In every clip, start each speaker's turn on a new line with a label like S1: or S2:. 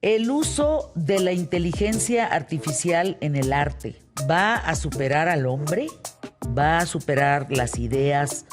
S1: El uso de la inteligencia artificial en el arte, ¿va a superar al hombre? ¿Va a superar las ideas,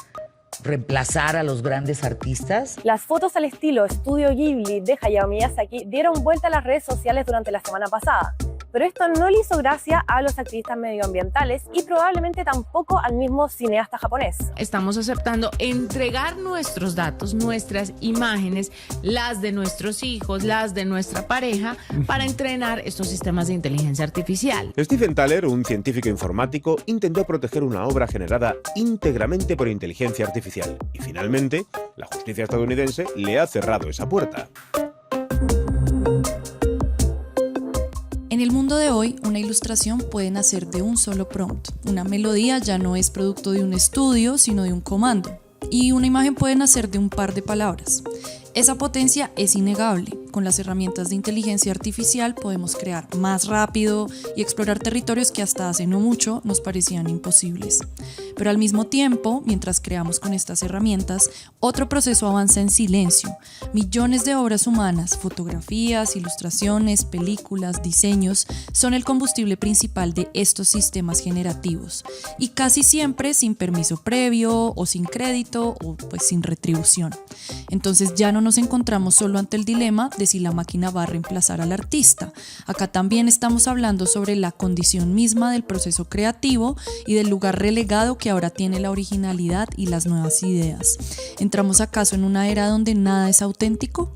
S1: reemplazar a los grandes artistas?
S2: Las fotos al estilo Estudio Ghibli de Hayao Miyazaki dieron vuelta a las redes sociales durante la semana pasada. Pero esto no le hizo gracia a los activistas medioambientales y probablemente tampoco al mismo cineasta japonés.
S3: Estamos aceptando entregar nuestros datos, nuestras imágenes, las de nuestros hijos, las de nuestra pareja, para entrenar estos sistemas de inteligencia artificial.
S4: Stephen Thaler, un científico informático, intentó proteger una obra generada íntegramente por inteligencia artificial. Y finalmente, la justicia estadounidense le ha cerrado esa puerta.
S5: En el mundo de hoy, una ilustración puede nacer de un solo prompt. Una melodía ya no es producto de un estudio, sino de un comando. Y una imagen puede nacer de un par de palabras. Esa potencia es innegable. Con las herramientas de inteligencia artificial podemos crear más rápido y explorar territorios que hasta hace no mucho nos parecían imposibles. Pero al mismo tiempo, mientras creamos con estas herramientas, otro proceso avanza en silencio. Millones de obras humanas, fotografías, ilustraciones, películas, diseños, son el combustible principal de estos sistemas generativos. Y casi siempre sin permiso previo o sin crédito o pues sin retribución. Entonces ya no nos encontramos solo ante el dilema de si la máquina va a reemplazar al artista. Acá también estamos hablando sobre la condición misma del proceso creativo y del lugar relegado que ahora tiene la originalidad y las nuevas ideas. ¿Entramos acaso en una era donde nada es auténtico?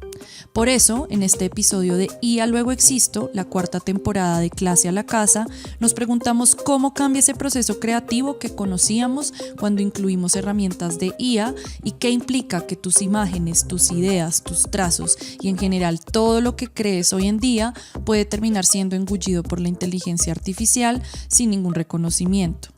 S5: Por eso, en este episodio de IA Luego Existo, la cuarta temporada de Clase a la Casa, nos preguntamos cómo cambia ese proceso creativo que conocíamos cuando incluimos herramientas de IA y qué implica que tus imágenes, tus ideas, tus trazos y en general todo lo que crees hoy en día puede terminar siendo engullido por la inteligencia artificial sin ningún reconocimiento.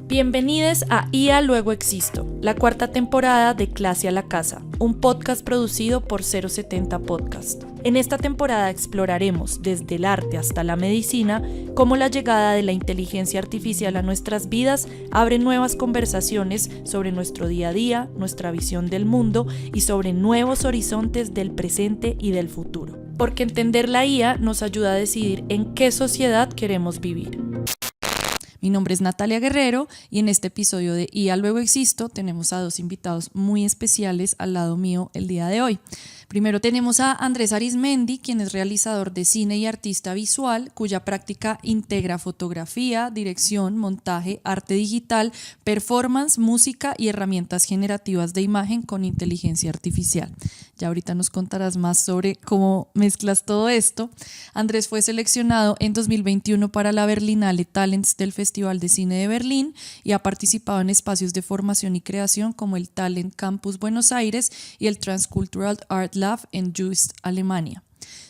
S5: Bienvenidos a IA Luego Existo, la cuarta temporada de Clase a la Casa, un podcast producido por 070 Podcast. En esta temporada exploraremos, desde el arte hasta la medicina, cómo la llegada de la inteligencia artificial a nuestras vidas abre nuevas conversaciones sobre nuestro día a día, nuestra visión del mundo y sobre nuevos horizontes del presente y del futuro. Porque entender la IA nos ayuda a decidir en qué sociedad queremos vivir. Mi nombre es Natalia Guerrero y en este episodio de IA Luego Existo tenemos a dos invitados muy especiales al lado mío el día de hoy. Primero tenemos a Andrés Arizmendi, quien es realizador de cine y artista visual, cuya práctica integra fotografía, dirección, montaje, arte digital, performance, música y herramientas generativas de imagen con inteligencia artificial. Ya ahorita nos contarás más sobre cómo mezclas todo esto. Andrés fue seleccionado en 2021 para la Berlinale Talents del Festival de Cine de Berlín y ha participado en espacios de formación y creación como el Talent Campus Buenos Aires y el Transcultural Art Lab en Juist, Alemania.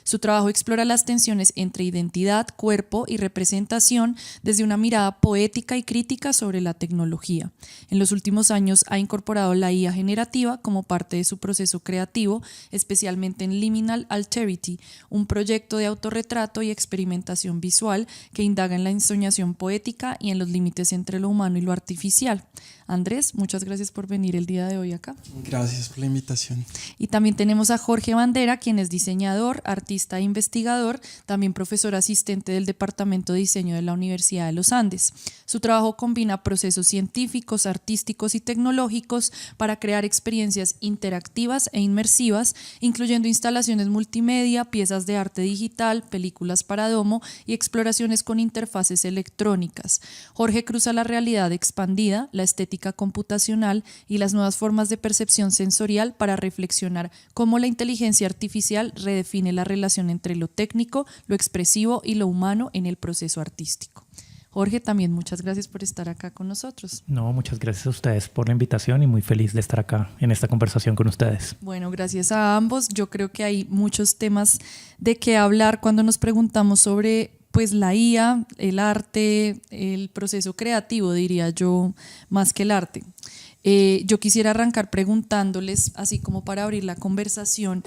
S5: Su trabajo explora las tensiones entre identidad, cuerpo y representación desde una mirada poética y crítica sobre la tecnología. En los últimos años ha incorporado la IA generativa como parte de su proceso creativo, especialmente en Liminal Alterity, un proyecto de autorretrato y experimentación visual que indaga en la ensoñación poética y en los límites entre lo humano y lo artificial. Andrés, muchas gracias por venir el día de hoy acá.
S6: Gracias por la invitación.
S5: Y también tenemos a Jorge Bandera, quien es diseñador, artista e investigador, también profesor asistente del Departamento de Diseño de la Universidad de los Andes. Su trabajo combina procesos científicos, artísticos y tecnológicos para crear experiencias interactivas e inmersivas, incluyendo instalaciones multimedia, piezas de arte digital, películas para domo y exploraciones con interfaces electrónicas. Jorge cruza la realidad expandida, la estética computacional y las nuevas formas de percepción sensorial para reflexionar cómo la inteligencia artificial redefine la relación entre lo técnico, lo expresivo y lo humano en el proceso artístico. Jorge, también muchas gracias por estar acá con nosotros.
S7: No, muchas gracias a ustedes por la invitación y muy feliz de estar acá en esta conversación con ustedes.
S5: Bueno, gracias a ambos. Yo creo que hay muchos temas de qué hablar cuando nos preguntamos sobre pues la IA, el arte, el proceso creativo, diría yo, más que el arte. Yo quisiera arrancar preguntándoles, así como para abrir la conversación,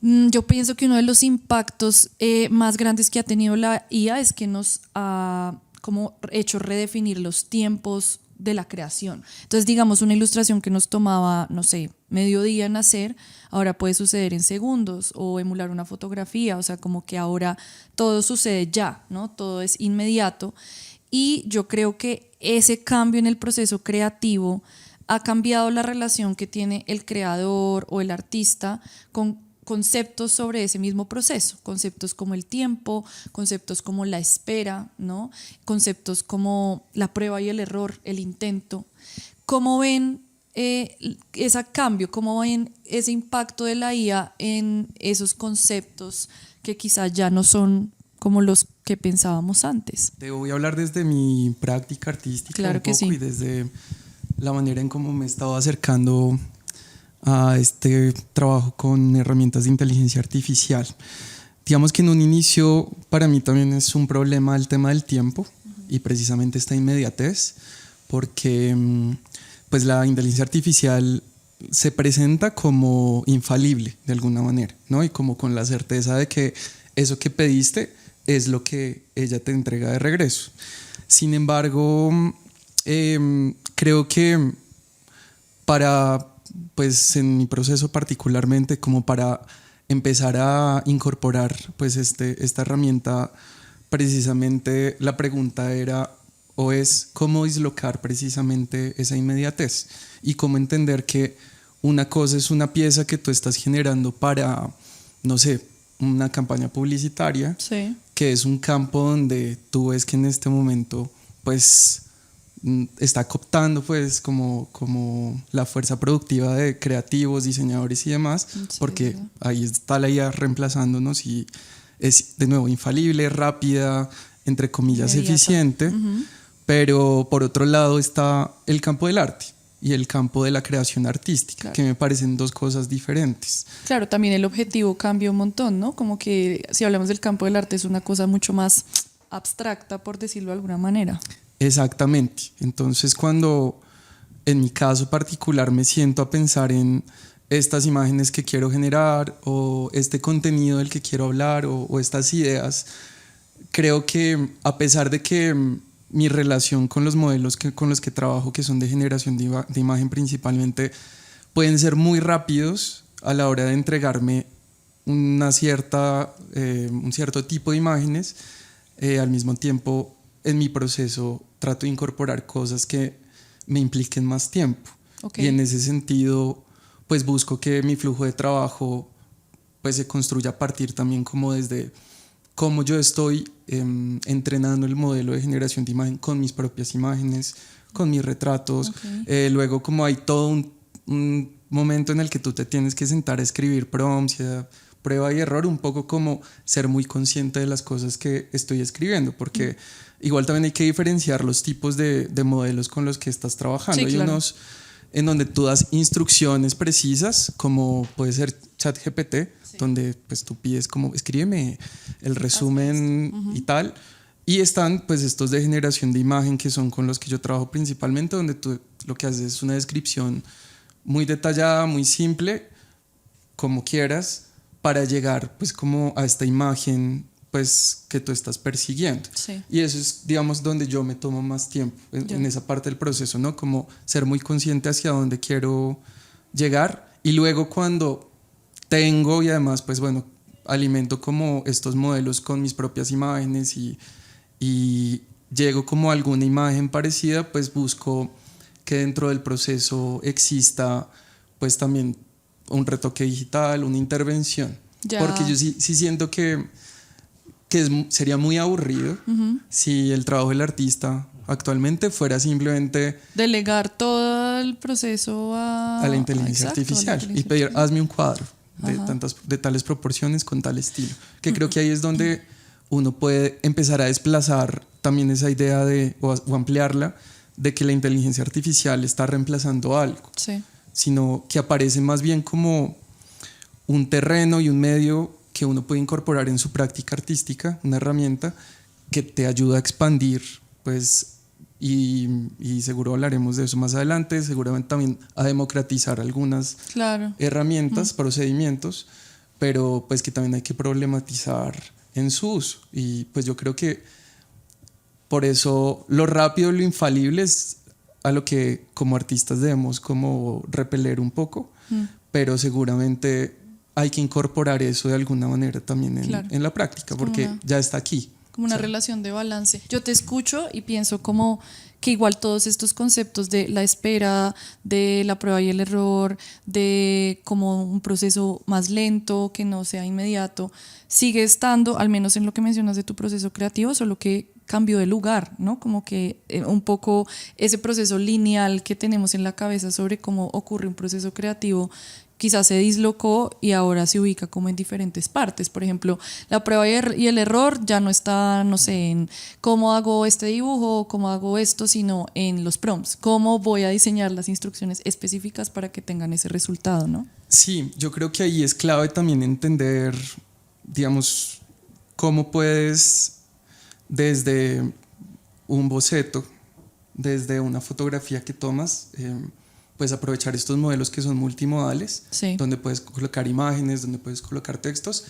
S5: yo pienso que uno de los impactos más grandes que ha tenido la IA es que nos ha como hecho redefinir los tiempos de la creación. Entonces, digamos, una ilustración que nos tomaba, no sé, medio día en hacer, ahora puede suceder en segundos, o emular una fotografía, o sea, como que ahora todo sucede ya, ¿no? Todo es inmediato. Y yo creo que ese cambio en el proceso creativo ha cambiado la relación que tiene el creador o el artista con conceptos sobre ese mismo proceso, conceptos como el tiempo, conceptos como la espera, ¿no? Conceptos como la prueba y el error, el intento. ¿Cómo ven ese cambio? ¿Cómo ven ese impacto de la IA en esos conceptos que quizás ya no son como los que pensábamos antes?
S6: Te voy a hablar desde mi práctica artística,
S5: claro,
S6: un poco,
S5: sí.
S6: Y desde la manera en cómo me he estado acercando a este trabajo con herramientas de inteligencia artificial. Digamos que en un inicio para mí también es un problema el tema del tiempo y precisamente esta inmediatez, porque pues la inteligencia artificial se presenta como infalible de alguna manera, ¿no? Y como con la certeza de que eso que pediste es lo que ella te entrega de regreso. Sin embargo, creo que pues en mi proceso particularmente, como para empezar a incorporar pues esta herramienta, precisamente la pregunta era o es cómo dislocar precisamente esa inmediatez y cómo entender que una cosa es una pieza que tú estás generando para, no sé, una campaña publicitaria,
S5: sí,
S6: que es un campo donde tú ves que en este momento pues está cooptando pues como la fuerza productiva de creativos, diseñadores y demás,
S5: sí,
S6: porque
S5: sí.
S6: ahí está la IA reemplazándonos y es de nuevo infalible, rápida, entre comillas
S5: inmediata,
S6: eficiente, pero por otro lado está el campo del arte y el campo de la creación artística,
S5: claro,
S6: que me parecen dos cosas diferentes.
S5: Claro, también el objetivo cambia un montón, ¿no? Como que si hablamos del campo del arte es una cosa mucho más abstracta, por decirlo de alguna manera.
S6: Exactamente. Entonces, cuando en mi caso particular me siento a pensar en estas imágenes que quiero generar o este contenido del que quiero hablar o estas ideas, creo que a pesar de que mi relación con los modelos con los que trabajo, que son de generación de imagen principalmente, pueden ser muy rápidos a la hora de entregarme un cierto tipo de imágenes, al mismo tiempo en mi proceso trato de incorporar cosas que me impliquen más tiempo.
S5: Okay.
S6: Y en ese sentido pues busco que mi flujo de trabajo pues se construya a partir también como desde cómo yo estoy entrenando el modelo de generación de imagen con mis propias imágenes, con mis retratos. Okay. Luego como hay todo un momento en el que tú te tienes que sentar a escribir prompts, prueba y error, un poco como ser muy consciente de las cosas que estoy escribiendo, porque igual también hay que diferenciar los tipos de modelos con los que estás trabajando. Sí, hay claro. Unos en donde tú das instrucciones precisas, como puede ser ChatGPT, sí, donde pues tú pides como escríbeme el resumen y tal, y están pues estos de generación de imagen que son con los que yo trabajo principalmente, donde tú lo que haces es una descripción muy detallada, muy simple, como quieras, para llegar pues como a esta imagen pues que tú estás persiguiendo.
S5: Sí.
S6: Y eso es, digamos, donde yo me tomo más tiempo en esa parte del proceso, ¿no? Como ser muy consciente hacia dónde quiero llegar, y luego cuando tengo y además pues bueno, alimento como estos modelos con mis propias imágenes y llego como a alguna imagen parecida, pues busco que dentro del proceso exista pues también un retoque digital, una intervención. Ya. Porque yo sí siento que sería muy aburrido si el trabajo del artista actualmente fuera simplemente
S5: delegar todo el proceso a
S6: la inteligencia artificial y pedir hazme un cuadro de tales proporciones con tal estilo, que creo que ahí es donde uno puede empezar a desplazar también esa idea o ampliarla de que la inteligencia artificial está reemplazando algo,
S5: sí,
S6: sino que aparece más bien como un terreno y un medio que uno puede incorporar en su práctica artística, una herramienta que te ayuda a expandir, pues, y seguro hablaremos de eso más adelante, seguramente también a democratizar algunas herramientas, procedimientos, pero pues que también hay que problematizar en su uso. Y pues yo creo que por eso lo rápido, lo infalible es a lo que como artistas debemos como repeler un poco, pero seguramente hay que incorporar eso de alguna manera también en la práctica, porque ya está aquí.
S5: Como una relación de balance. Yo te escucho y pienso como que igual todos estos conceptos de la espera, de la prueba y el error, de como un proceso más lento, que no sea inmediato, sigue estando, al menos en lo que mencionas de tu proceso creativo, solo que cambió de lugar, ¿no? Como que un poco ese proceso lineal que tenemos en la cabeza sobre cómo ocurre un proceso creativo quizás se dislocó y ahora se ubica como en diferentes partes. Por ejemplo, la prueba y el error ya no está, no sé, en cómo hago este dibujo, cómo hago esto, sino en los prompts, cómo voy a diseñar las instrucciones específicas para que tengan ese resultado, ¿no?
S6: Sí, yo creo que ahí es clave también entender, digamos, cómo puedes desde un boceto, desde una fotografía que tomas, pues aprovechar estos modelos que son multimodales,
S5: sí,
S6: donde puedes colocar imágenes, donde puedes colocar textos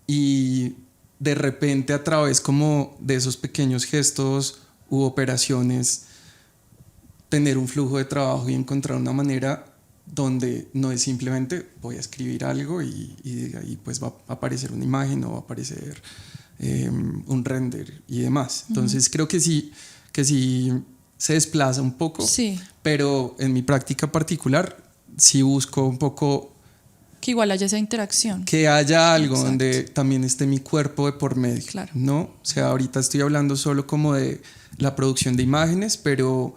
S6: y de repente a través como de esos pequeños gestos u operaciones tener un flujo de trabajo y encontrar una manera donde no es simplemente voy a escribir algo y de ahí pues va a aparecer una imagen o va a aparecer un render y demás. Entonces creo que sí se desplaza un poco,
S5: sí,
S6: pero en mi práctica particular sí busco un poco
S5: que igual haya esa interacción,
S6: que haya algo
S5: exacto,
S6: donde también esté mi cuerpo de por medio,
S5: claro,
S6: ¿no? O sea, ahorita estoy hablando solo como de la producción de imágenes, pero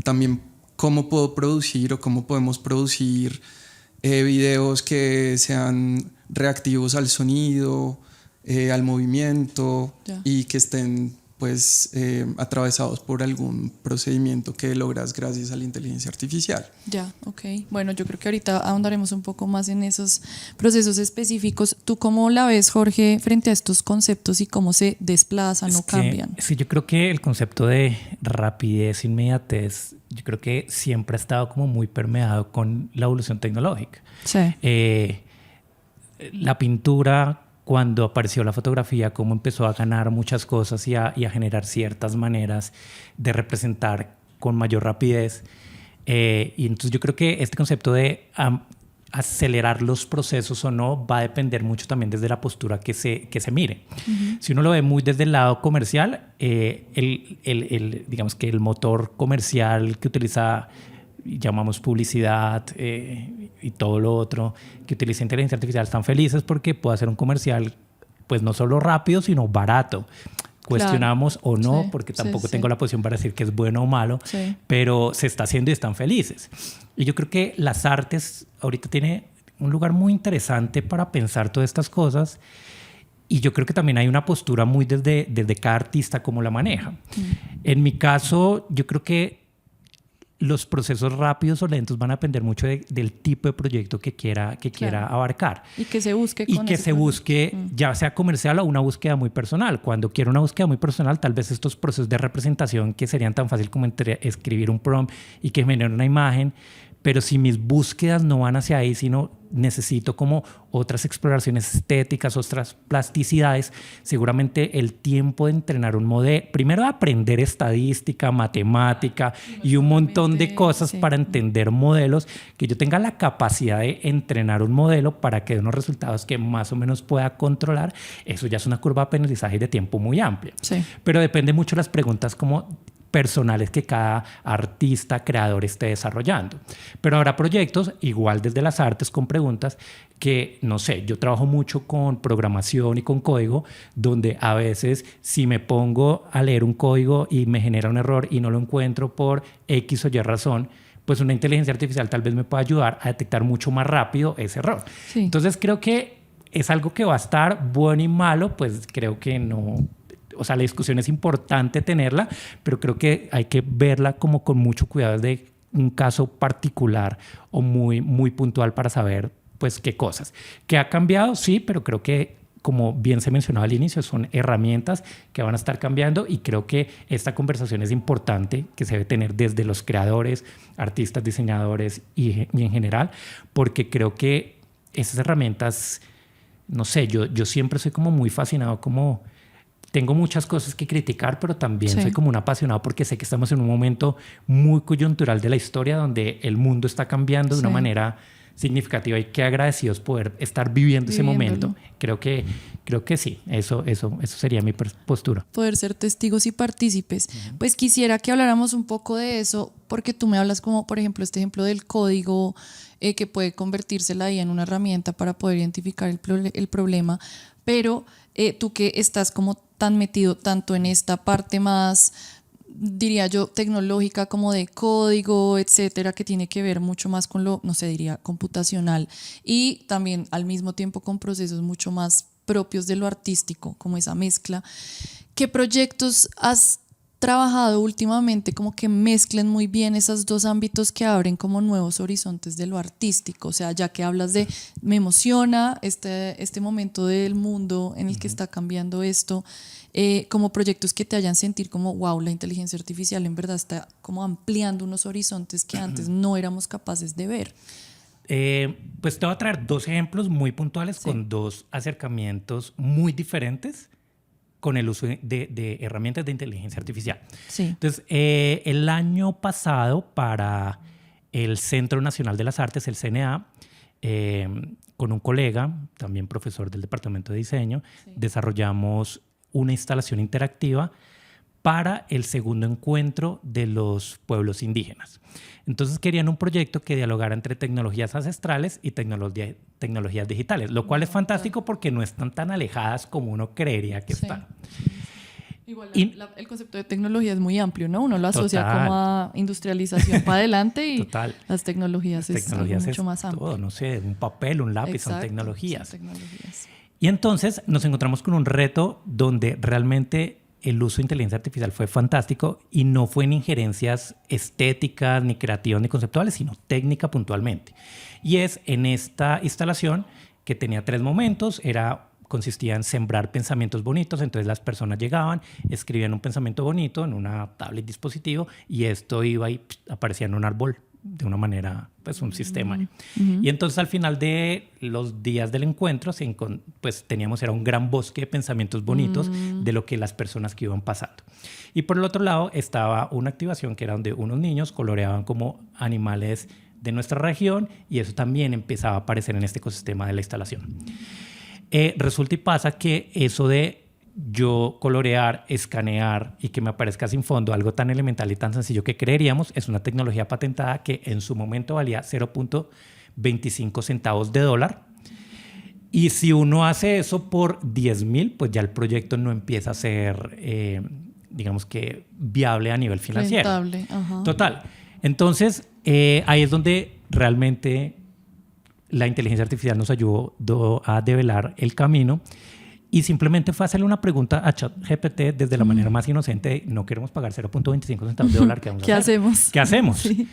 S6: también cómo puedo producir o cómo podemos producir videos que sean reactivos al sonido, al movimiento,
S5: ya,
S6: y que estén pues atravesados por algún procedimiento que logras gracias a la inteligencia artificial.
S5: Ya, ok. Bueno, yo creo que ahorita ahondaremos un poco más en esos procesos específicos. ¿Tú cómo la ves, Jorge, frente a estos conceptos y cómo se desplazan o cambian?
S7: Sí, yo creo que el concepto de rapidez, inmediatez, yo creo que siempre ha estado como muy permeado con la evolución tecnológica.
S5: Sí.
S7: La pintura, cuando apareció la fotografía, cómo empezó a ganar muchas cosas y a generar ciertas maneras de representar con mayor rapidez. Y entonces yo creo que este concepto de acelerar los procesos o no va a depender mucho también desde la postura que se mire. Si uno lo ve muy desde el lado comercial, digamos que el motor comercial que utiliza, llamamos publicidad y todo lo otro que utiliza inteligencia artificial, están felices porque puede hacer un comercial pues no solo rápido sino barato. Cuestionamos o no,
S5: sí,
S7: porque tampoco
S5: sí,
S7: tengo la posición para decir que es bueno o malo,
S5: sí,
S7: pero se está haciendo y están felices. Y yo creo que las artes ahorita tiene un lugar muy interesante para pensar todas estas cosas, y yo creo que también hay una postura muy desde cada artista cómo la maneja. En mi caso, yo creo que los procesos rápidos o lentos van a depender mucho del tipo de proyecto que quiera abarcar.
S5: Y que se busque
S7: y que se busque, ya sea comercial o una búsqueda muy personal. Cuando quiero una búsqueda muy personal, tal vez estos procesos de representación que serían tan fácil como escribir un prompt y que genere una imagen, pero si mis búsquedas no van hacia ahí, sino necesito como otras exploraciones estéticas, otras plasticidades, seguramente el tiempo de entrenar un modelo, primero de aprender estadística, matemática y un montón de cosas, sí, para entender modelos, que yo tenga la capacidad de entrenar un modelo para que dé unos resultados que más o menos pueda controlar, eso ya es una curva de aprendizaje de tiempo muy amplia.
S5: Sí.
S7: Pero depende mucho de las preguntas como personales que cada artista, creador esté desarrollando. Pero habrá proyectos, igual desde las artes, con preguntas que, no sé, yo trabajo mucho con programación y con código, donde a veces si me pongo a leer un código y me genera un error y no lo encuentro por X o Y razón, pues una inteligencia artificial tal vez me pueda ayudar a detectar mucho más rápido ese error.
S5: Sí.
S7: Entonces creo que es algo que va a estar bueno y malo, pues creo que no. O sea, la discusión es importante tenerla, pero creo que hay que verla como con mucho cuidado desde un caso particular o muy, muy puntual para saber pues qué cosas. ¿Qué ha cambiado? Sí, pero creo que, como bien se mencionaba al inicio, son herramientas que van a estar cambiando, y creo que esta conversación es importante que se debe tener desde los creadores, artistas, diseñadores y en general, porque creo que esas herramientas, no sé, yo siempre soy como muy fascinado como tengo muchas cosas que criticar, pero también
S5: Sí.
S7: soy como un apasionado porque sé que estamos en un momento muy coyuntural de la historia donde el mundo está cambiando de una
S5: Sí.
S7: manera significativa y qué agradecidos poder estar viviendo ese
S5: Viviéndolo.
S7: momento. Creo que sí, eso sería mi postura.
S5: Poder ser testigos y partícipes. Pues quisiera que habláramos un poco de eso, porque tú me hablas como, por ejemplo, este ejemplo del código que puede convertirse la IA en una herramienta para poder identificar el problema, pero tú que estás como tan metido tanto en esta parte más, diría yo, tecnológica, como de código, etcétera, que tiene que ver mucho más con lo, no sé, diría, computacional, y también al mismo tiempo con procesos mucho más propios de lo artístico, como esa mezcla. ¿Qué proyectos has trabajado últimamente como que mezclen muy bien esos dos ámbitos que abren como nuevos horizontes de lo artístico? O sea, ya que hablas de, me emociona este momento del mundo en el que está cambiando esto, como proyectos que te hayan sentir como, wow, la inteligencia artificial en verdad está como ampliando unos horizontes que antes no éramos capaces de ver.
S7: Pues te voy a traer dos ejemplos muy puntuales con dos acercamientos muy diferentes con el uso de herramientas de inteligencia artificial.
S5: Sí.
S7: Entonces, el año pasado para el Centro Nacional de las Artes, el CNA, con un colega, también profesor del Departamento de Diseño, desarrollamos una instalación interactiva para el segundo encuentro de los pueblos indígenas. Entonces querían un proyecto que dialogara entre tecnologías ancestrales y tecnologías digitales, lo cual es fantástico porque no están tan alejadas como uno creería que están.
S5: Igual el concepto de tecnología es muy amplio, ¿no? Uno lo asocia
S7: Total.
S5: como a industrialización para adelante y
S7: Total.
S5: las tecnologías es algo mucho más amplio.
S7: todo, no sé, un papel, un lápiz,
S5: Exacto,
S7: son tecnologías.
S5: son tecnologías.
S7: Y entonces nos encontramos con un reto donde realmente el uso de inteligencia artificial fue fantástico y no fue en injerencias estéticas, ni creativas, ni conceptuales, sino técnica puntualmente. Y es en esta instalación que tenía 3 momentos, consistía en sembrar pensamientos bonitos, entonces las personas llegaban, escribían un pensamiento bonito en una tablet dispositivo y esto iba y aparecía en un árbol de una manera, pues un sistema. Y entonces al final de los días del encuentro, pues teníamos, era un gran bosque de pensamientos bonitos de lo que las personas que iban pasando. Y por el otro lado estaba una activación que era donde unos niños coloreaban como animales de nuestra región y eso también empezaba a aparecer en este ecosistema de la instalación. Resulta y pasa que eso de yo colorear, escanear y que me aparezca sin fondo, algo tan elemental y tan sencillo que creeríamos, es una tecnología patentada que en su momento valía 0.25 centavos de dólar. Y si uno hace eso por 10,000, pues ya el proyecto no empieza a ser, digamos que, viable a nivel financiero.
S5: Rentable, ajá.
S7: Total. Entonces, ahí es donde realmente la inteligencia artificial nos ayudó a develar el camino. Y simplemente fue hacerle una pregunta a ChatGPT desde la manera más inocente de, no queremos pagar 0.25 centavos de dólar. ¿Qué vamos a hacer?
S5: hacemos?
S7: ¿Qué hacemos?
S5: Sí.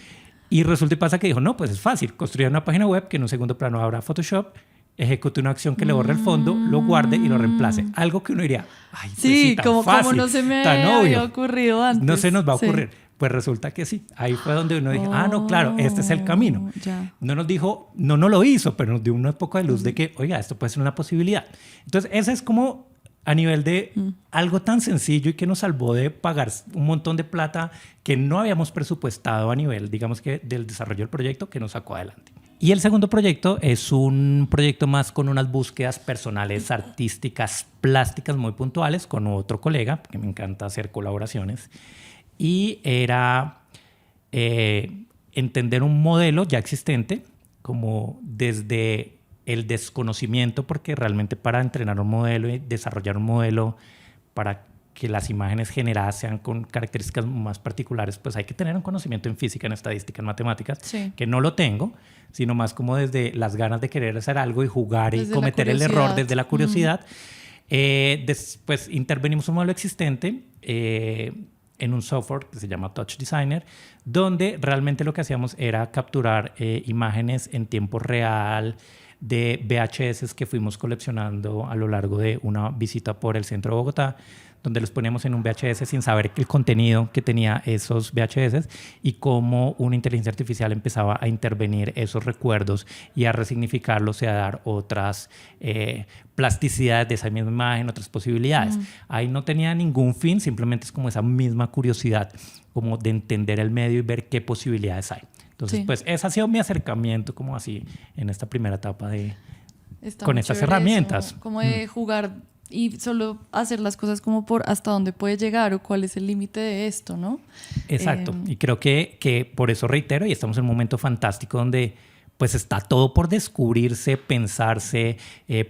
S7: Y resulta y pasa que dijo, no, pues es fácil. Construir una página web que en un segundo plano abra Photoshop, ejecute una acción que le borre el fondo, lo guarde y lo reemplace. Algo que uno diría, ay, pues
S5: Sí,
S7: tan
S5: como
S7: fácil,
S5: no se me
S7: tan
S5: había
S7: obvio.
S5: ocurrido antes.
S7: No se nos va a
S5: Sí.
S7: ocurrir. Pues resulta que sí. Ahí fue donde uno dijo, no, claro, este es el camino.
S5: Ya.
S7: No nos dijo, no lo hizo, pero nos dio una poco de luz de que, oiga, esto puede ser una posibilidad. Entonces, ese es como a nivel de algo tan sencillo y que nos salvó de pagar un montón de plata que no habíamos presupuestado a nivel, digamos que del desarrollo del proyecto, que nos sacó adelante. Y el segundo proyecto es un proyecto más con unas búsquedas personales, artísticas, plásticas muy puntuales con otro colega, que me encanta hacer colaboraciones. Y era entender un modelo ya existente, como desde el desconocimiento, porque realmente para entrenar un modelo y desarrollar un modelo para que las imágenes generadas sean con características más particulares, pues hay que tener un conocimiento en física, en estadística, en matemáticas,
S5: Sí.
S7: que no lo tengo, sino más como desde las ganas de querer hacer algo y jugar y
S5: Desde
S7: cometer
S5: la
S7: el error
S5: curiosidad.
S7: desde la curiosidad. Después intervenimos un modelo existente en un software que se llama Touch Designer, donde realmente lo que hacíamos era capturar imágenes en tiempo real de VHS que fuimos coleccionando a lo largo de una visita por el centro de Bogotá, donde los poníamos en un VHS sin saber el contenido que tenía esos VHS y cómo una inteligencia artificial empezaba a intervenir esos recuerdos y a resignificarlos y a dar otras plasticidades de esa misma imagen, otras posibilidades. Ahí no tenía ningún fin, simplemente es como esa misma curiosidad como de entender el medio y ver qué posibilidades hay. Entonces, pues ese ha sido mi acercamiento como así en esta primera etapa con estas herramientas.
S5: Eso, como de jugar y solo hacer las cosas como por hasta dónde puede llegar o cuál es el límite de esto, ¿no?
S7: Exacto. Y creo que por eso reitero, y estamos en un momento fantástico donde pues está todo por descubrirse, pensarse,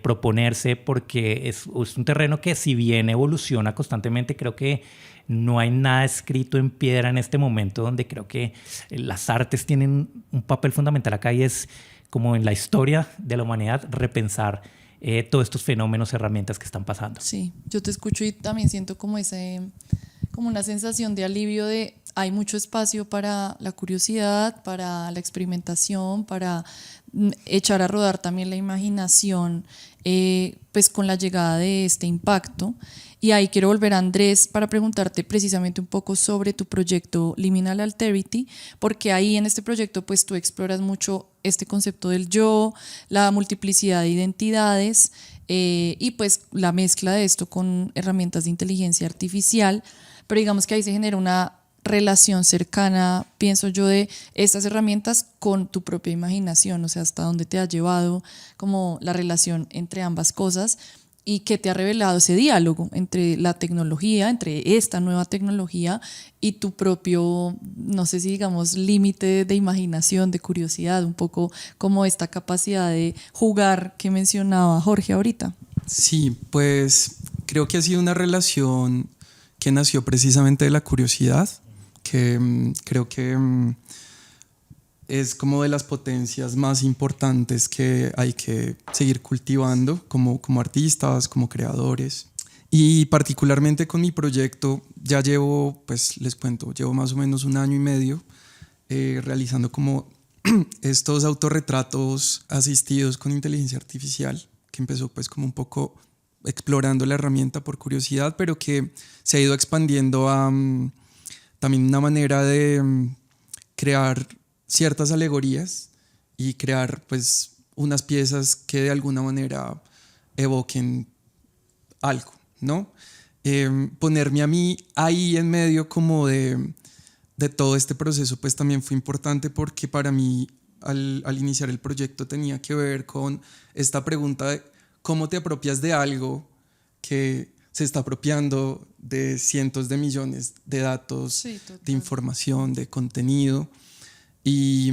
S7: proponerse, porque es un terreno que si bien evoluciona constantemente, creo que no hay nada escrito en piedra en este momento, donde creo que las artes tienen un papel fundamental acá y es como en la historia de la humanidad repensar todos estos fenómenos, herramientas que están pasando.
S5: Sí, yo te escucho y también siento como una sensación de alivio de hay mucho espacio para la curiosidad, para la experimentación, para echar a rodar también la imaginación, pues con la llegada de este impacto. Y ahí quiero volver a Andrés para preguntarte precisamente un poco sobre tu proyecto Liminal Alterity, porque ahí en este proyecto pues tú exploras mucho este concepto del yo, la multiplicidad de identidades y pues la mezcla de esto con herramientas de inteligencia artificial, pero digamos que ahí se genera una relación cercana, pienso yo, de estas herramientas con tu propia imaginación, o sea, hasta dónde te ha llevado como la relación entre ambas cosas y qué te ha revelado ese diálogo entre la tecnología, entre esta nueva tecnología y tu propio, no sé si digamos, límite de imaginación, de curiosidad, un poco como esta capacidad de jugar que mencionaba Jorge ahorita.
S6: Sí, pues creo que ha sido una relación que nació precisamente de la curiosidad, que creo que es como de las potencias más importantes que hay que seguir cultivando como artistas, como creadores. Y particularmente con mi proyecto ya llevo, pues les cuento, llevo más o menos 1 año y medio realizando como estos autorretratos asistidos con inteligencia artificial, que empezó pues como un poco explorando la herramienta por curiosidad, pero que se ha ido expandiendo a también una manera de crear ciertas alegorías y crear pues unas piezas que de alguna manera evoquen algo, ¿no? Ponerme a mí ahí en medio como de todo este proceso pues también fue importante porque para mí al iniciar el proyecto tenía que ver con esta pregunta de cómo te apropias de algo que se está apropiando de cientos de millones de datos, sí, de información, de contenido y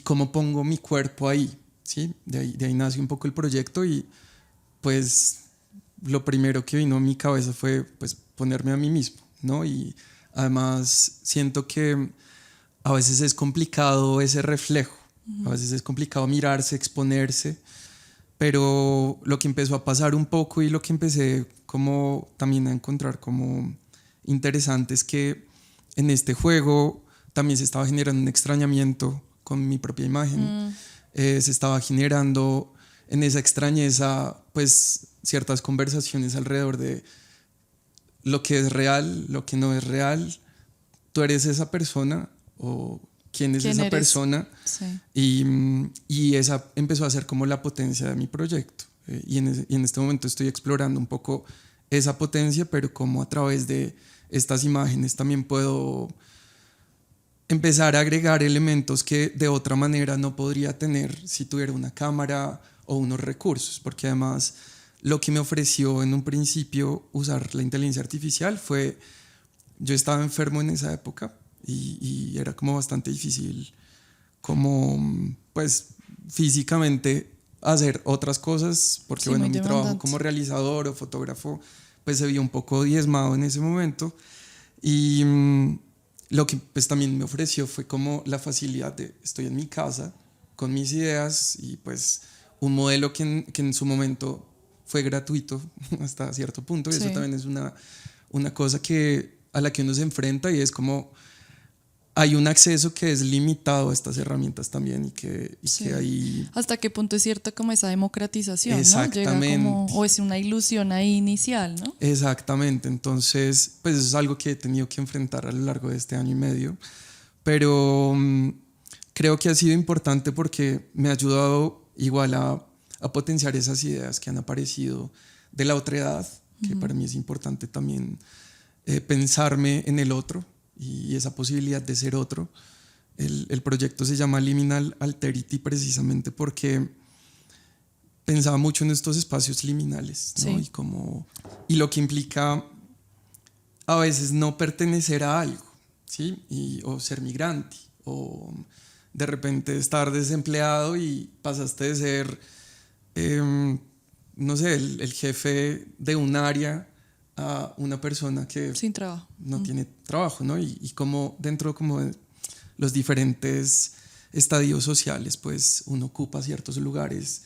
S6: cómo pongo mi cuerpo ahí, ¿sí? De ahí nace un poco el proyecto y pues lo primero que vino a mi cabeza fue pues ponerme a mí mismo, ¿no? Y además siento que a veces es complicado ese reflejo, a veces es complicado mirarse, exponerse, pero lo que empezó a pasar un poco y lo que empecé como también a encontrar como interesante es que en este juego también se estaba generando un extrañamiento con mi propia imagen, se estaba generando en esa extrañeza pues ciertas conversaciones alrededor de lo que es real, lo que no es real, tú eres esa persona o quién es esa persona. Sí. Y esa empezó a ser como la potencia de mi proyecto y en este momento estoy explorando un poco esa potencia, pero como a través de estas imágenes también puedo empezar a agregar elementos que de otra manera no podría tener si tuviera una cámara o unos recursos, porque además lo que me ofreció en un principio usar la inteligencia artificial fue, yo estaba enfermo en esa época y era como bastante difícil como pues físicamente hacer otras cosas porque sí, bueno, mi trabajo como realizador o fotógrafo pues se vio un poco diezmado en ese momento y lo que pues también me ofreció fue como la facilidad de estoy en mi casa con mis ideas y pues un modelo que en su momento fue gratuito hasta cierto punto y sí, eso también es una cosa a la que uno se enfrenta y es como hay un acceso que es limitado a estas herramientas también
S5: Sí.
S6: que hay...
S5: ¿Hasta qué punto es cierta como esa democratización, ¿no?
S6: Exactamente.
S5: Llega como, o es una ilusión ahí inicial, ¿no?
S6: Exactamente, entonces pues eso es algo que he tenido que enfrentar a lo largo de este año y medio, pero creo que ha sido importante porque me ha ayudado igual a potenciar esas ideas que han aparecido de la otra edad, que para mí es importante también pensarme en el otro y esa posibilidad de ser otro. El proyecto se llama Liminal Alterity precisamente porque pensaba mucho en estos espacios liminales, ¿no?
S5: Sí.
S6: Y lo que implica a veces no pertenecer a algo, ¿sí? O ser migrante, o de repente estar desempleado y pasaste de ser, no sé, el jefe de un área a una persona que
S5: Sin trabajo.
S6: no tiene trabajo, ¿no? Y como dentro como de los diferentes estadios sociales, pues uno ocupa ciertos lugares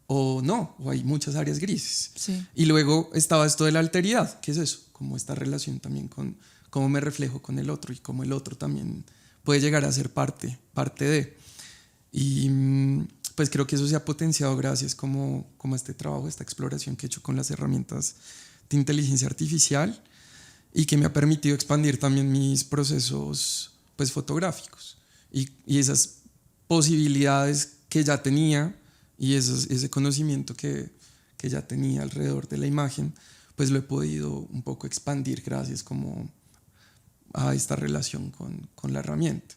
S6: o no, o hay muchas áreas grises.
S5: Sí.
S6: Y luego estaba esto de la alteridad, ¿qué es eso? Como esta relación también con cómo me reflejo con el otro y cómo el otro también puede llegar a ser parte de. Y pues creo que eso se ha potenciado gracias como a este trabajo, esta exploración que he hecho con las herramientas de inteligencia artificial y que me ha permitido expandir también mis procesos pues fotográficos y esas posibilidades que ya tenía y ese conocimiento que ya tenía alrededor de la imagen, pues lo he podido un poco expandir gracias como a esta relación con la herramienta.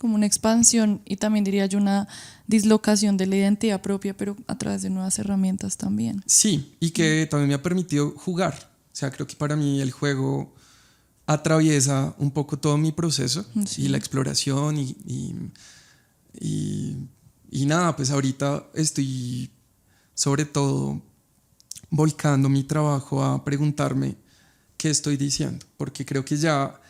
S5: Como una expansión y también diría yo una dislocación de la identidad propia, pero a través de nuevas herramientas también.
S6: Sí, y que también me ha permitido jugar. O sea, creo que para mí el juego atraviesa un poco todo mi proceso y la exploración y nada, pues ahorita estoy sobre todo volcando mi trabajo a preguntarme qué estoy diciendo, porque creo que ya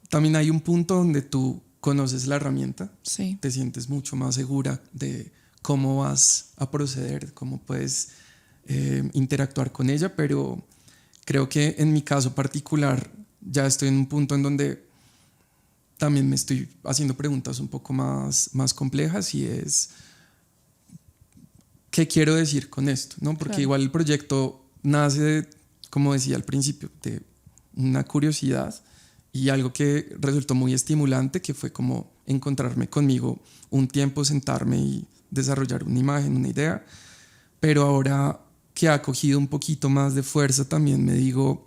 S6: también hay un punto donde tú conoces la herramienta,
S5: Sí.
S6: te sientes mucho más segura de cómo vas a proceder, cómo puedes interactuar con ella, pero creo que en mi caso particular ya estoy en un punto en donde también me estoy haciendo preguntas un poco más complejas y es ¿qué quiero decir con esto? ¿No? Porque
S5: Claro.
S6: igual el proyecto nace, como decía al principio, de una curiosidad y algo que resultó muy estimulante, que fue como encontrarme conmigo un tiempo, sentarme y desarrollar una imagen, una idea, pero ahora que ha cogido un poquito más de fuerza también me digo,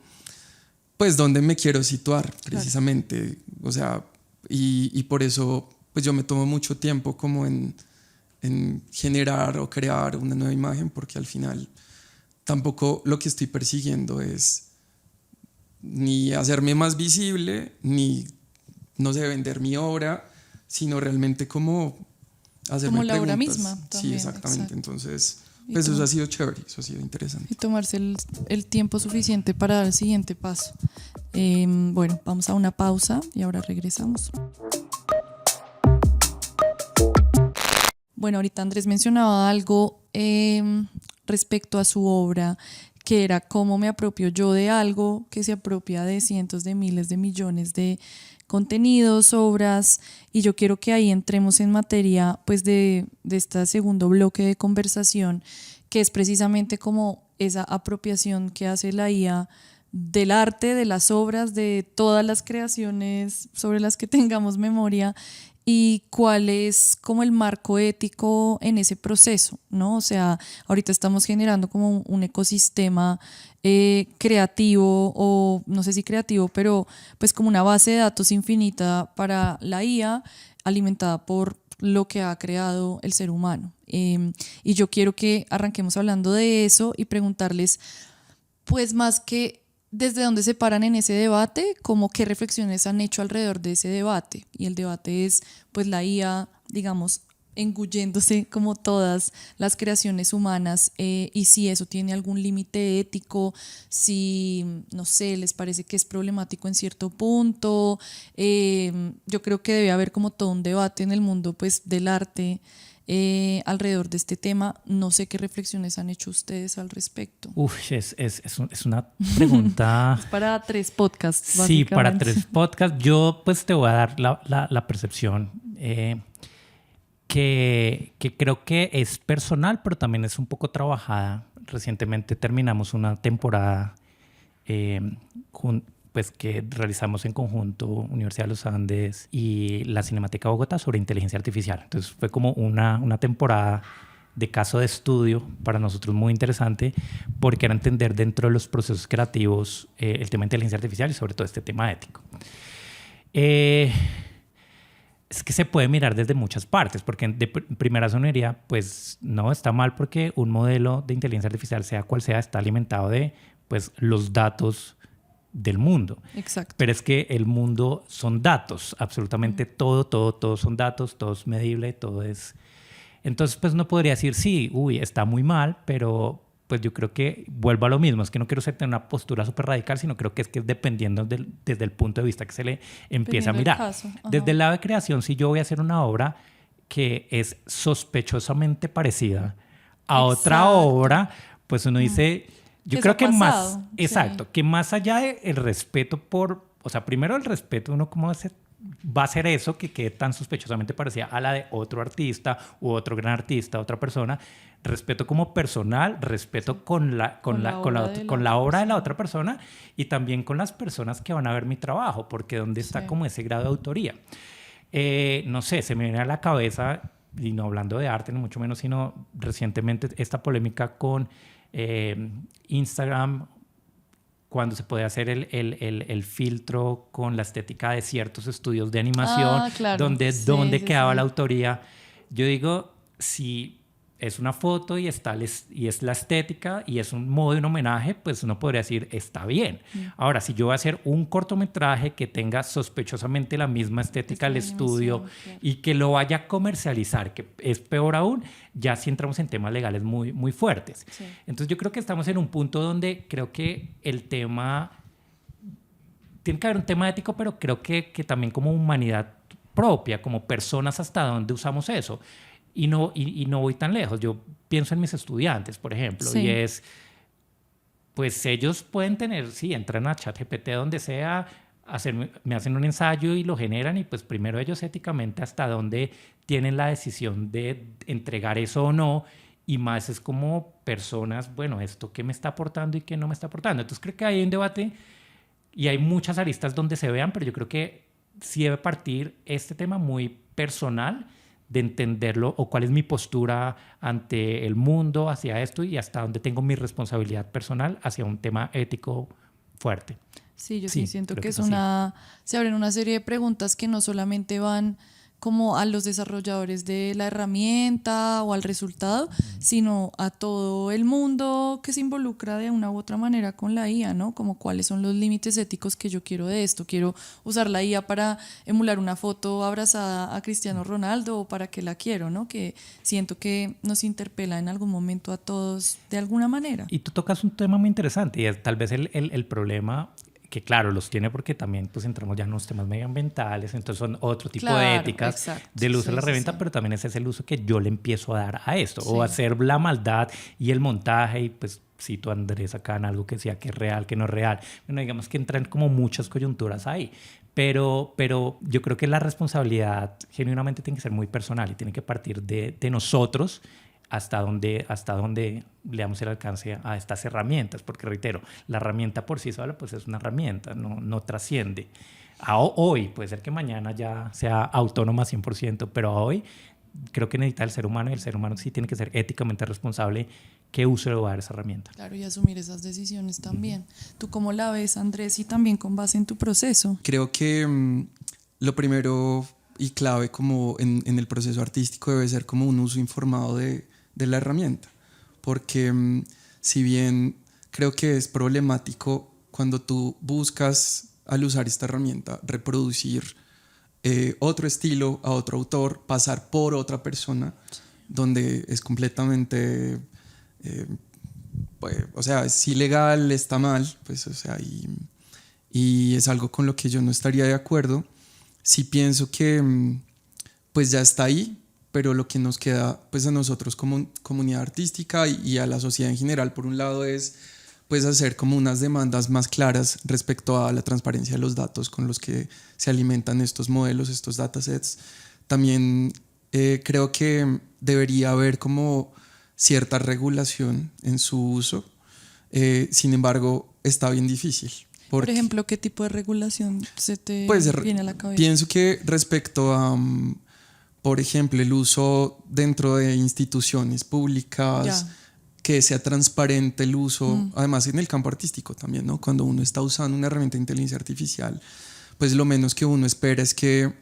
S6: pues, ¿dónde me quiero situar precisamente? Claro. O sea, y por eso pues yo me tomo mucho tiempo como en generar o crear una nueva imagen, porque al final tampoco lo que estoy persiguiendo es ni hacerme más visible, ni, no sé, vender mi obra, sino realmente como hacerme
S5: como la
S6: preguntas.
S5: obra misma también,
S6: Sí, exactamente.
S5: exacto.
S6: Entonces, pues eso ha sido chévere, eso ha sido interesante.
S5: Y tomarse el tiempo suficiente para dar el siguiente paso. Bueno, vamos a una pausa y ahora regresamos. Bueno, ahorita Andrés mencionaba algo respecto a su obra, que era cómo me apropio yo de algo que se apropia de cientos de miles de millones de contenidos, obras, y yo quiero que ahí entremos en materia pues de este segundo bloque de conversación, que es precisamente como esa apropiación que hace la IA del arte, de las obras, de todas las creaciones sobre las que tengamos memoria, y cuál es como el marco ético en ese proceso, ¿no? O sea, ahorita estamos generando como un ecosistema creativo, o no sé si creativo, pero pues como una base de datos infinita para la IA, alimentada por lo que ha creado el ser humano. Y yo quiero que arranquemos hablando de eso y preguntarles, pues más que desde dónde se paran en ese debate, como qué reflexiones han hecho alrededor de ese debate. Y el debate es pues la IA, digamos, engulléndose como todas las creaciones humanas, y si eso tiene algún límite ético, si, no sé, les parece que es problemático en cierto punto. Yo creo que debe haber como todo un debate en el mundo pues del arte, alrededor de este tema. No sé qué reflexiones han hecho ustedes al respecto.
S7: Es una pregunta...
S5: Es para 3 podcasts,
S7: Sí,
S5: básicamente.
S7: para 3 podcasts. Yo pues te voy a dar la percepción que creo que es personal, pero también es un poco trabajada. Recientemente terminamos una temporada pues que realizamos en conjunto Universidad de los Andes y la Cinemateca de Bogotá sobre inteligencia artificial. Entonces fue como una temporada de caso de estudio para nosotros muy interesante, porque era entender dentro de los procesos creativos el tema de inteligencia artificial y sobre todo este tema ético. Es que se puede mirar desde muchas partes, porque de primera sonería, pues no está mal, porque un modelo de inteligencia artificial, sea cual sea, está alimentado de pues, los datos del mundo.
S5: Exacto.
S7: Pero es que el mundo son datos, absolutamente todo son datos, todo es medible, todo es... Entonces, pues no podría decir, sí, está muy mal, pero pues yo creo que vuelvo a lo mismo, es que no quiero ser tener una postura súper radical, sino creo que es dependiendo desde el punto de vista que se le empieza a mirar. Desde el lado de creación, si yo voy a hacer una obra que es sospechosamente parecida a otra obra, pues uno dice... Yo creo que más, exacto, que más allá del respeto o sea, primero el respeto, uno cómo va a hacer eso que quede tan sospechosamente parecida a la de otro artista u otro gran artista, otra persona, respeto como personal, respeto con la obra de la otra persona y también con las personas que van a ver mi trabajo, porque ¿dónde está como ese grado de autoría? No sé, se me viene a la cabeza, y no hablando de arte, ni mucho menos, sino recientemente esta polémica con Instagram, cuando se puede hacer el filtro con la estética de ciertos estudios de animación,
S5: claro.
S7: donde quedaba la autoría. Yo digo, si es una foto y es la estética y es un modo de un homenaje, pues uno podría decir, está bien. Ahora, si yo voy a hacer un cortometraje que tenga sospechosamente la misma estética del estudio y que lo vaya a comercializar, que es peor aún, ya sí entramos en temas legales muy, muy fuertes. Sí. Entonces yo creo que estamos en un punto donde creo que el tema... Tiene que haber un tema ético, pero creo que también como humanidad propia, como personas, hasta dónde usamos eso. Y no voy tan lejos. Yo pienso en mis estudiantes, por ejemplo, y es, pues ellos pueden tener, sí, entran a ChatGPT donde sea, me hacen un ensayo y lo generan, y pues primero ellos éticamente hasta dónde tienen la decisión de entregar eso o no, y más es como personas, bueno, esto qué me está aportando y qué no me está aportando. Entonces creo que hay un debate y hay muchas aristas donde se vean, pero yo creo que sí debe partir este tema muy personal de entenderlo, o cuál es mi postura ante el mundo, hacia esto, y hasta dónde tengo mi responsabilidad personal hacia un tema ético fuerte.
S5: Sí, yo sí siento que se abren una serie de preguntas que no solamente van como a los desarrolladores de la herramienta o al resultado, sino a todo el mundo que se involucra de una u otra manera con la IA, ¿no? Como cuáles son los límites éticos que yo quiero de esto. ¿Quiero usar la IA para emular una foto abrazada a Cristiano Ronaldo, o para qué la quiero, ¿no? Que siento que nos interpela en algún momento a todos de alguna manera.
S7: Y tú tocas un tema muy interesante, y es tal vez el problema, que claro, los tiene porque también pues entramos ya en unos temas medioambientales, entonces son otro tipo de éticas del uso de la herramienta, pero también ese es el uso que yo le empiezo a dar a esto, o hacer la maldad y el montaje, y pues cito a Andrés acá en algo que decía que es real, que no es real. Bueno, digamos que entran como muchas coyunturas ahí, pero yo creo que la responsabilidad genuinamente tiene que ser muy personal y tiene que partir de nosotros, hasta dónde le damos el alcance a estas herramientas, porque reitero, la herramienta por sí sola pues es una herramienta, no trasciende. Hoy, puede ser que mañana ya sea autónoma 100%, pero hoy creo que necesita el ser humano, y el ser humano sí tiene que ser éticamente responsable qué uso le va a dar esa herramienta.
S5: Claro, y asumir esas decisiones también. ¿Tú cómo la ves, Andrés, y también con base en tu proceso?
S6: Creo que lo primero y clave como en el proceso artístico debe ser como un uso informado de la herramienta, porque si bien creo que es problemático cuando tú buscas, al usar esta herramienta, reproducir otro estilo a otro autor, pasar por otra persona, donde es completamente pues, o sea, es ilegal, está mal, pues, o sea, y es algo con lo que yo no estaría de acuerdo. Si pienso que pues ya está ahí, pero lo que nos queda pues a nosotros como comunidad artística y a la sociedad en general, por un lado, es pues hacer como unas demandas más claras respecto a la transparencia de los datos con los que se alimentan estos modelos, estos datasets. También creo que debería haber como cierta regulación en su uso. Sin embargo, está bien difícil.
S5: Por ejemplo, ¿qué tipo de regulación se te viene a la cabeza?
S6: Pienso que respecto a, por ejemplo, el uso dentro de instituciones públicas, que sea transparente el uso, además en el campo artístico también, ¿no? Cuando uno está usando una herramienta de inteligencia artificial, pues lo menos que uno espera es que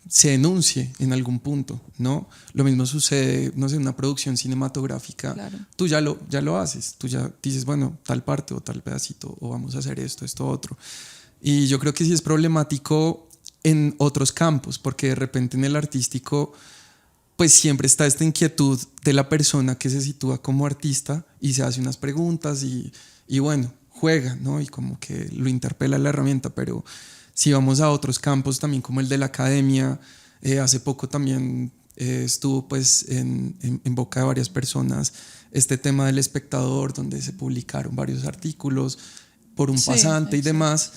S6: se denuncie en algún punto, ¿no? Lo mismo sucede, no sé, en una producción cinematográfica. Claro. Tú ya lo haces, tú ya dices, bueno, tal parte o tal pedacito, o vamos a hacer esto, otro. Y yo creo que sí es problemático en otros campos, porque de repente en el artístico pues siempre está esta inquietud de la persona que se sitúa como artista y se hace unas preguntas y bueno, juega, ¿no? Y como que lo interpela la herramienta, pero si vamos a otros campos también como el de la academia, hace poco también estuvo pues en boca de varias personas este tema del espectador, donde se publicaron varios artículos por un pasante y demás,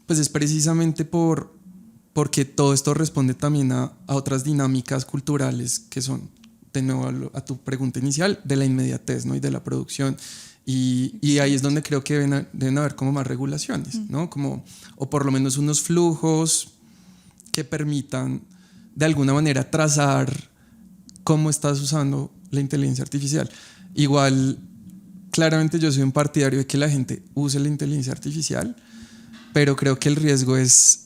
S6: pues es precisamente porque todo esto responde también a otras dinámicas culturales que son, de nuevo a tu pregunta inicial, de la inmediatez, ¿no? Y de la producción. Y ahí es donde creo que deben haber como más regulaciones, ¿no? Como, o por lo menos unos flujos que permitan de alguna manera trazar cómo estás usando la inteligencia artificial. Igual, claramente yo soy un partidario de que la gente use la inteligencia artificial, pero creo que el riesgo es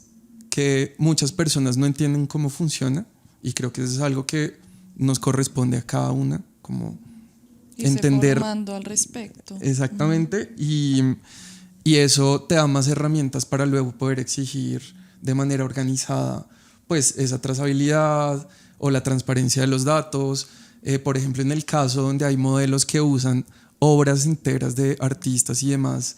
S6: que muchas personas no entienden cómo funciona, y creo que eso es algo que nos corresponde a cada una, como entender.
S5: Formando al respecto.
S6: Exactamente, y eso te da más herramientas para luego poder exigir de manera organizada pues esa trazabilidad o la transparencia de los datos. Por ejemplo, en el caso donde hay modelos que usan obras enteras de artistas y demás,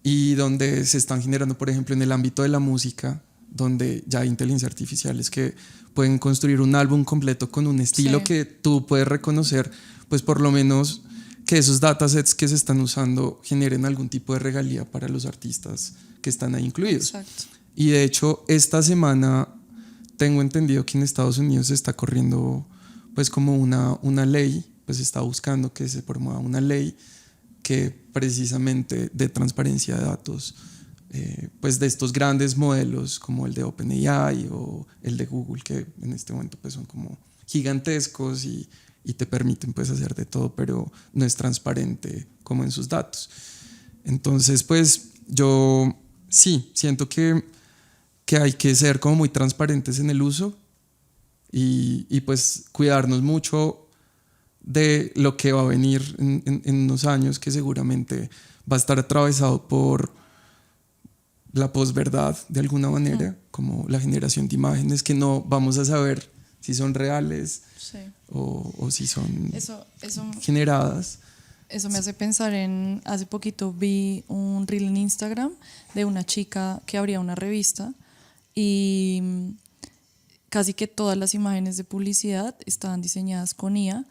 S6: y donde se están generando, por ejemplo, en el ámbito de la música, donde ya hay inteligencia artificiales que pueden construir un álbum completo con un estilo que tú puedes reconocer, pues por lo menos que esos datasets que se están usando generen algún tipo de regalía para los artistas que están ahí incluidos.
S5: Exacto.
S6: Y de hecho, esta semana tengo entendido que en Estados Unidos se está corriendo pues como una ley, pues se está buscando que se promueva una ley que precisamente de transparencia de datos, pues de estos grandes modelos como el de OpenAI o el de Google, que en este momento pues son como gigantescos y te permiten pues hacer de todo, pero no es transparente como en sus datos. Entonces pues yo sí siento que hay que ser como muy transparentes en el uso y pues cuidarnos mucho de lo que va a venir en unos años, que seguramente va a estar atravesado por la posverdad de alguna manera, como la generación de imágenes que no vamos a saber si son reales o si son generadas.
S5: Eso me hace pensar en, hace poquito vi un reel en Instagram de una chica que abría una revista y casi que todas las imágenes de publicidad estaban diseñadas con IA,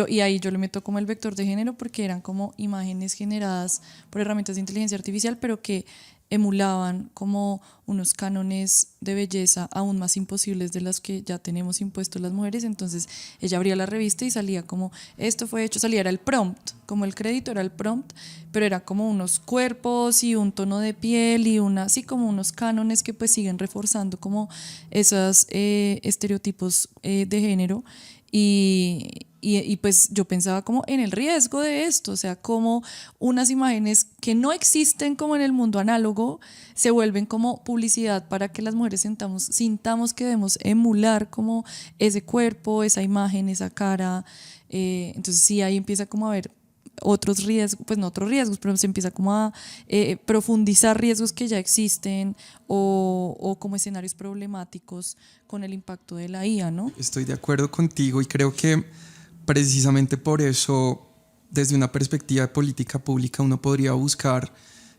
S5: y ahí yo le meto como el vector de género porque eran como imágenes generadas por herramientas de inteligencia artificial, pero que emulaban como unos cánones de belleza aún más imposibles de las que ya tenemos impuestos las mujeres. Entonces ella abría la revista y salía como, esto fue hecho, era el prompt, como el crédito era el prompt, pero era como unos cuerpos y un tono de piel y así como unos cánones que pues siguen reforzando como esos estereotipos de género. Y pues yo pensaba como en el riesgo de esto, o sea, como unas imágenes que no existen como en el mundo análogo se vuelven como publicidad para que las mujeres sintamos que debemos emular como ese cuerpo, esa imagen, esa cara. Entonces sí, ahí empieza como a haber otros riesgos, pues no otros riesgos, pero se empieza como a profundizar riesgos que ya existen o como escenarios problemáticos con el impacto de la IA, ¿no?
S6: Estoy de acuerdo contigo y creo que precisamente por eso, desde una perspectiva de política pública, uno podría buscar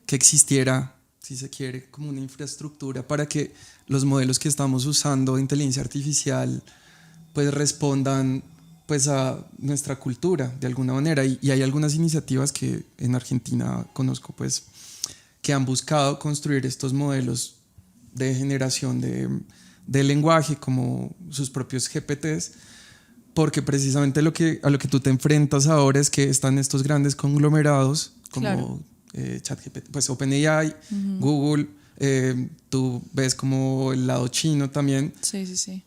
S6: que existiera, si se quiere, como una infraestructura para que los modelos que estamos usando de inteligencia artificial pues respondan pues a nuestra cultura de alguna manera, y hay algunas iniciativas que en Argentina conozco pues que han buscado construir estos modelos de generación de lenguaje como sus propios GPTs, porque precisamente a lo que tú te enfrentas ahora es que están estos grandes conglomerados como ChatGPT, pues OpenAI, Google, tú ves como el lado chino también,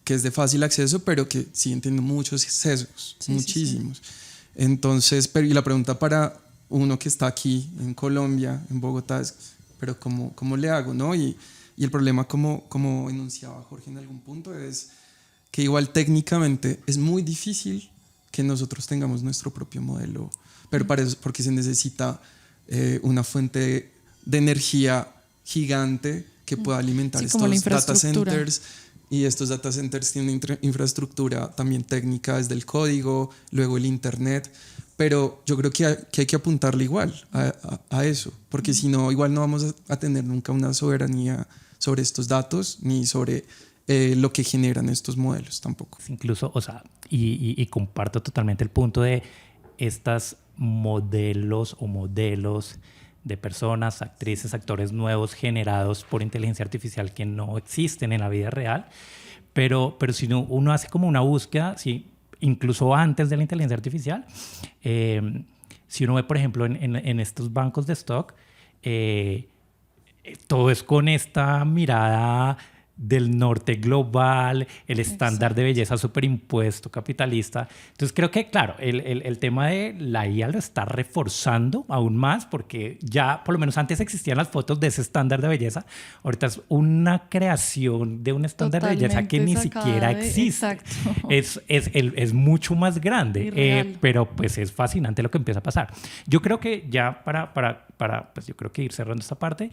S6: que es de fácil acceso, pero que siguen teniendo muchos sesgos, muchísimos. Entonces, y la pregunta para uno que está aquí en Colombia, en Bogotá, es, pero ¿cómo le hago, no? Y el problema, como enunciaba Jorge en algún punto, es que igual técnicamente es muy difícil que nosotros tengamos nuestro propio modelo, pero para eso, porque se necesita una fuente de energía gigante que pueda alimentar estos data centers, y estos data centers tienen infraestructura también técnica desde el código, luego el internet, pero yo creo que hay que apuntarle igual a eso, porque si no, igual no vamos a tener nunca una soberanía sobre estos datos ni sobre lo que generan estos modelos tampoco.
S7: Incluso, o sea, y comparto totalmente el punto de estos modelos de personas, actrices, actores nuevos generados por inteligencia artificial que no existen en la vida real, pero si uno hace como una búsqueda, sí, incluso antes de la inteligencia artificial, si uno ve, por ejemplo, en estos bancos de stock, todo es con esta mirada del norte global, el estándar de belleza superimpuesto capitalista. Entonces creo que, claro, el tema de la IA lo está reforzando aún más, porque ya por lo menos antes existían las fotos de ese estándar de belleza, ahorita es una creación de un estándar de belleza que ni siquiera existe. Es mucho más grande, pero pues es fascinante lo que empieza a pasar. Yo creo que ya para pues yo creo que ir cerrando esta parte,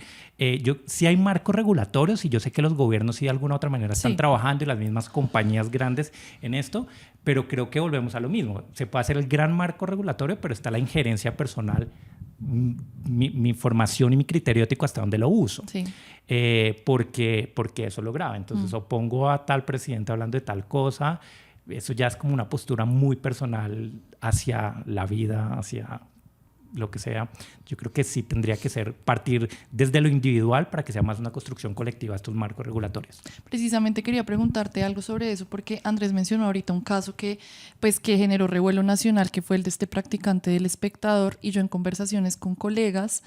S7: sí hay marcos regulatorios, y yo sé que los gobiernos sí de alguna u otra manera están trabajando, y las mismas compañías grandes en esto, pero creo que volvemos a lo mismo. Se puede hacer el gran marco regulatorio, pero está la injerencia personal, mi formación y mi criterio ético hasta dónde lo uso. Porque eso lo graba. Entonces, o pongo a tal presidente hablando de tal cosa, eso ya es como una postura muy personal hacia la vida, hacia lo que sea. Yo creo que sí tendría que partir desde lo individual para que sea más una construcción colectiva estos marcos regulatorios.
S8: Precisamente quería preguntarte algo sobre eso, porque Andrés mencionó ahorita un caso que generó revuelo nacional, que fue el de este practicante del Espectador, y yo en conversaciones con colegas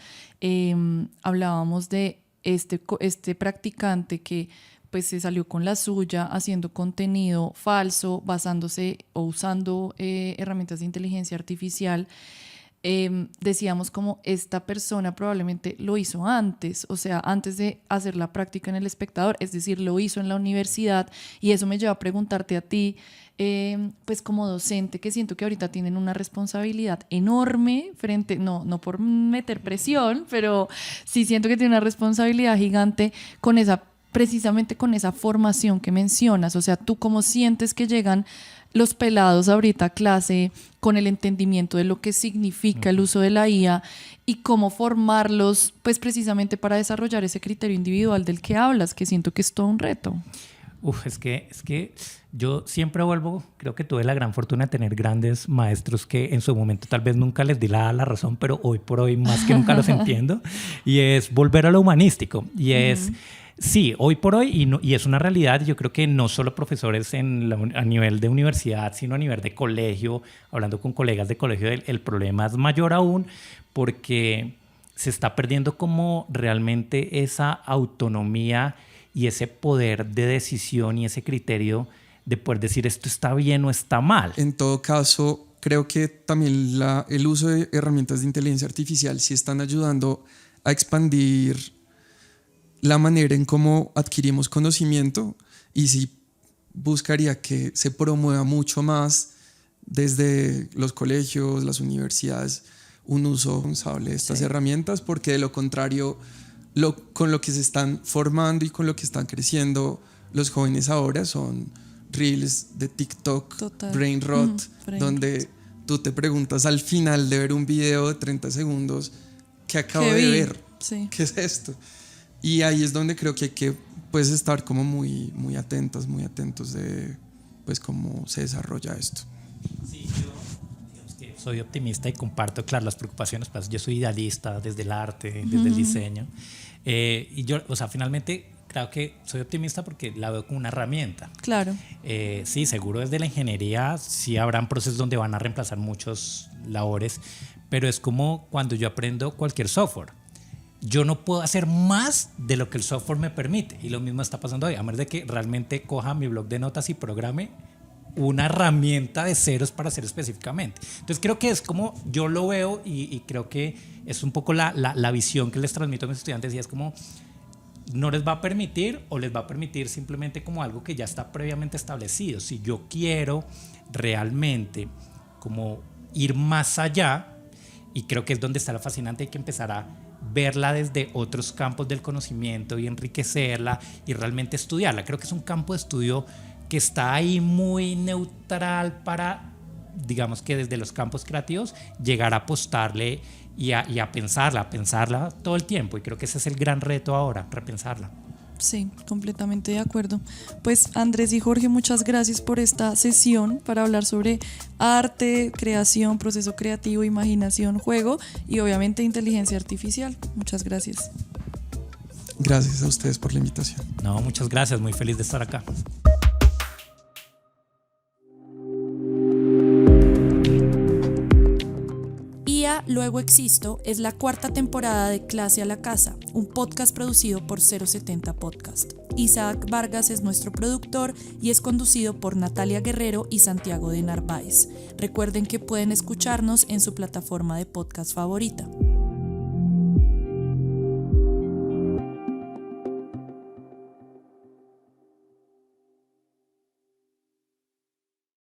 S8: hablábamos de este practicante que pues se salió con la suya haciendo contenido falso, basándose o usando herramientas de inteligencia artificial. Decíamos como esta persona probablemente lo hizo antes, o sea, antes de hacer la práctica en El Espectador, es decir, lo hizo en la universidad, y eso me lleva a preguntarte a ti, pues como docente, que siento que ahorita tienen una responsabilidad enorme frente, no por meter presión, pero sí siento que tienen una responsabilidad gigante precisamente con esa formación que mencionas. O sea, ¿tú cómo sientes que llegan los pelados ahorita a clase con el entendimiento de lo que significa el uso de la IA, y cómo formarlos pues precisamente para desarrollar ese criterio individual del que hablas, que siento que es todo un reto?
S7: Es que yo siempre creo que tuve la gran fortuna de tener grandes maestros que en su momento tal vez nunca les di la razón, pero hoy por hoy más que nunca los entiendo, y es volver a lo humanístico, y es... Sí, hoy por hoy, y es una realidad. Yo creo que no solo profesores a nivel de universidad, sino a nivel de colegio, hablando con colegas de colegio, el problema es mayor aún, porque se está perdiendo como realmente esa autonomía y ese poder de decisión y ese criterio de poder decir esto está bien o está mal.
S6: En todo caso, creo que también el uso de herramientas de inteligencia artificial sí están ayudando a expandir la manera en cómo adquirimos conocimiento, y sí buscaría que se promueva mucho más desde los colegios, las universidades, un uso responsable de estas herramientas, porque de lo contrario, con lo que se están formando y con lo que están creciendo los jóvenes ahora son reels de TikTok, brain rot, donde tú te preguntas al final de ver un video de 30 segundos, ¿qué acabo de ver? ¿Qué es esto? Y ahí es donde creo que hay que pues estar como muy atentos pues cómo se desarrolla esto.
S7: Sí, yo digamos que soy optimista y comparto, claro, las preocupaciones. Pues yo soy idealista desde el arte, desde el diseño. Y yo, o sea, finalmente creo que soy optimista porque la veo como una herramienta.
S8: Claro.
S7: Sí, seguro desde la ingeniería sí habrán procesos donde van a reemplazar muchos labores, pero es como cuando yo aprendo cualquier software. Yo no puedo hacer más de lo que el software me permite, y lo mismo está pasando hoy, a menos de que realmente coja mi bloc de notas y programe una herramienta de ceros para hacer específicamente. Entonces creo que es como yo lo veo, y creo que es un poco la visión que les transmito a mis estudiantes, y es como no les va a permitir, o les va a permitir simplemente como algo que ya está previamente establecido. Si yo quiero realmente como ir más allá, y creo que es donde está lo fascinante, hay que empezar a verla desde otros campos del conocimiento y enriquecerla y realmente estudiarla. Creo que es un campo de estudio que está ahí muy neutral para, digamos que desde los campos creativos, llegar a apostarle y a pensarla todo el tiempo. Y creo que ese es el gran reto ahora, repensarla.
S8: Sí, completamente de acuerdo. Pues Andrés y Jorge, muchas gracias por esta sesión para hablar sobre arte, creación, proceso creativo, imaginación, juego y obviamente inteligencia artificial. Muchas gracias.
S6: Gracias a ustedes por la invitación.
S7: No, muchas gracias, muy feliz de estar acá.
S5: Luego Existo es la cuarta temporada de Clase a la Casa, un podcast producido por 070 Podcast. Isaac Vargas es nuestro productor y es conducido por Natalia Guerrero y Santiago de Narváez. Recuerden que pueden escucharnos en su plataforma de podcast favorita.